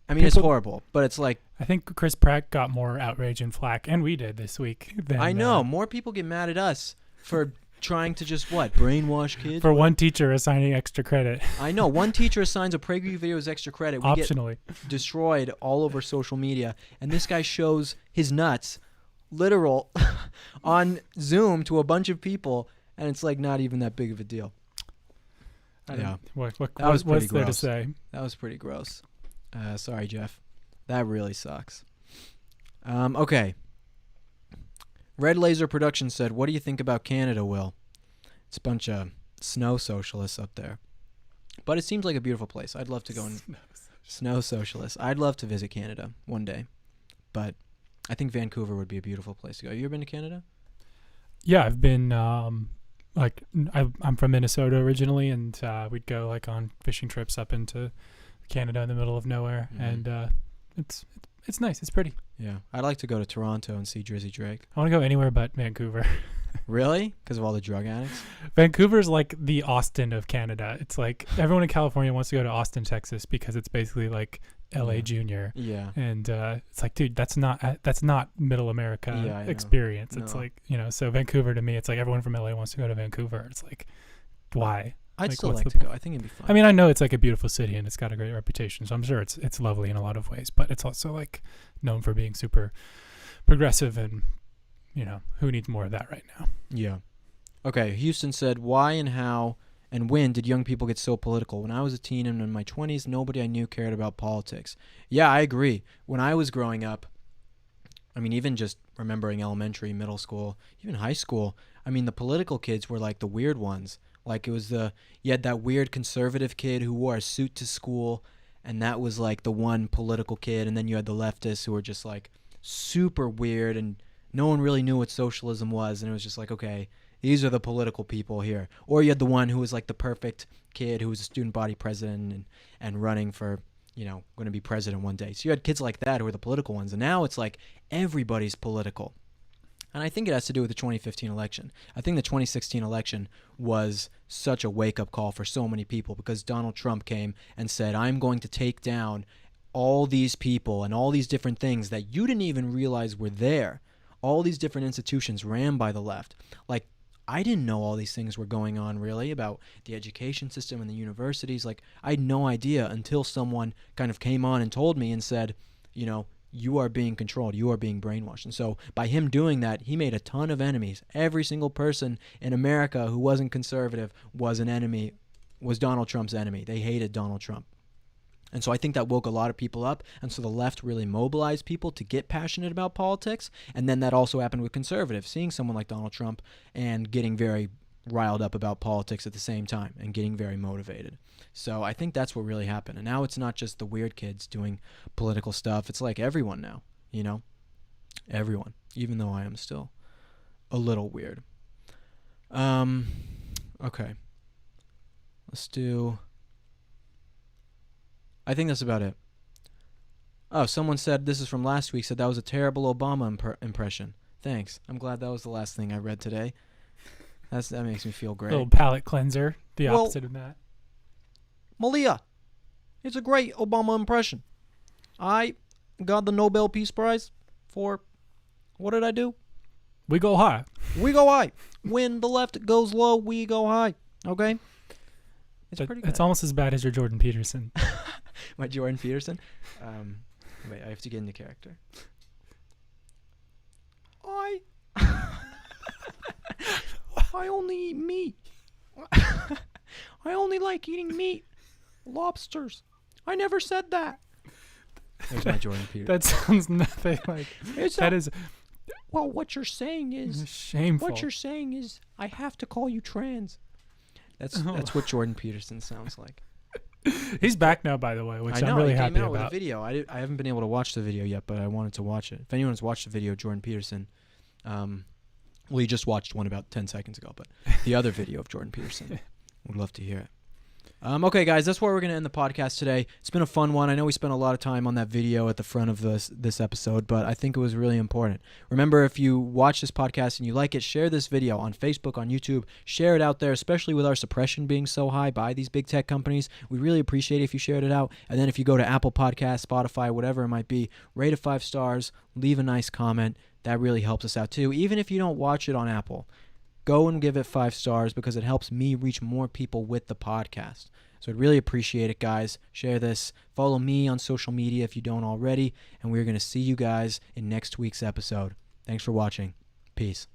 I mean, it's horrible, but it's like, I think Chris Pratt got more outrage and flack, and we did this week. Than, I know. More people get mad at us for trying to just, brainwash kids? For one teacher assigning extra credit. I know. One teacher assigns a PragerU video as extra credit. We get Optionally. destroyed all over social media, and this guy shows his nuts literal on Zoom to a bunch of people, and it's like not even that big of a deal. Yeah. What's pretty there to gross. say? That was pretty gross. Sorry, Jeff. That really sucks. Okay. Red Laser Productions said, what do you think about Canada, Will? It's a bunch of snow socialists up there. But it seems like a beautiful place. I'd love to go and... Snow socialists. I'd love to visit Canada one day. But I think Vancouver would be a beautiful place to go. You ever been to Canada? Yeah, I've been I'm from Minnesota originally, and we'd go like on fishing trips up into Canada in the middle of nowhere, and it's nice. It's pretty. Yeah. I'd like to go to Toronto and see Drizzy Drake. I want to go anywhere but Vancouver. Really? Because of all the drug addicts? Vancouver's like the Austin of Canada. It's like everyone in California wants to go to Austin, Texas, because it's basically like LA Yeah. Junior. Yeah. And it's like, dude, that's not middle America Yeah, I know. experience. It's No. like, so Vancouver to me, it's like everyone from LA wants to go to Vancouver. It's like, why? I'd Like, still what's like the to go. point? I think it'd be fun. I mean, I know it's like a beautiful city and it's got a great reputation, so I'm sure it's lovely in a lot of ways, but it's also like known for being super progressive, and who needs more of that right now? Yeah. Okay, Houston said, why and how and when did young people get so political? When I was a teen and in my 20s, nobody I knew cared about politics. Yeah, I agree. When I was growing up, I mean, even just remembering elementary, middle school, even high school, I mean, the political kids were like the weird ones. Like it was you had that weird conservative kid who wore a suit to school, and that was like the one political kid. And then you had the leftists who were just like super weird, and no one really knew what socialism was. And it was just like, okay, these are the political people here. Or you had the one who was like the perfect kid who was a student body president and running for going to be president one day. So you had kids like that who were the political ones. And now it's like everybody's political. And I think it has to do with the 2015 election. I think the 2016 election was such a wake-up call for so many people because Donald Trump came and said, I'm going to take down all these people and all these different things that you didn't even realize were there. All these different institutions ran by the left. Like, I didn't know all these things were going on really about the education system and the universities. Like, I had no idea until someone kind of came on and told me and said, you are being controlled. You are being brainwashed. And so by him doing that, he made a ton of enemies. Every single person in America who wasn't conservative was an enemy, was Donald Trump's enemy. They hated Donald Trump. And so I think that woke a lot of people up. And so the left really mobilized people to get passionate about politics. And then that also happened with conservatives, seeing someone like Donald Trump and getting very riled up about politics at the same time and getting very motivated. So I think that's what really happened. And now it's not just the weird kids doing political stuff. It's like everyone now, everyone, even though I am still a little weird. Okay. I think that's about it. Oh, someone said, this is from last week, said that was a terrible Obama impression. Thanks. I'm glad that was the last thing I read today. That makes me feel great. Little palate cleanser, the opposite of that. Malia, it's a great Obama impression. I got the Nobel Peace Prize for, what did I do? We go high. We go high. When the left goes low, we go high. Okay? It's pretty good. It's almost as bad as your Jordan Peterson. My Jordan Peterson? Wait, I have to get into character. I only eat meat. I only like eating meat. Lobsters. I never said that. There's my Jordan Peterson. That sounds nothing like... Well, what you're saying is... Shameful. What you're saying is, I have to call you trans. That's what Jordan Peterson sounds like. He's back now, by the way, which I know, I'm really he happy came out about. with a video. I haven't been able to watch the video yet, but I wanted to watch it. If anyone's watched the video, Jordan Peterson... well, you just watched one about 10 seconds ago, but the other video of Jordan Peterson. Would love to hear it. Okay, guys, that's where we're going to end the podcast today. It's been a fun one. I know we spent a lot of time on that video at the front of this episode, but I think it was really important. Remember, if you watch this podcast and you like it, share this video on Facebook, on YouTube. Share it out there, especially with our suppression being so high by these big tech companies. We really appreciate it if you shared it out. And then if you go to Apple Podcasts, Spotify, whatever it might be, rate it 5 stars, leave a nice comment. That really helps us out too. Even if you don't watch it on Apple, go and give it 5 stars because it helps me reach more people with the podcast. So I'd really appreciate it, guys. Share this. Follow me on social media if you don't already. And we're going to see you guys in next week's episode. Thanks for watching. Peace.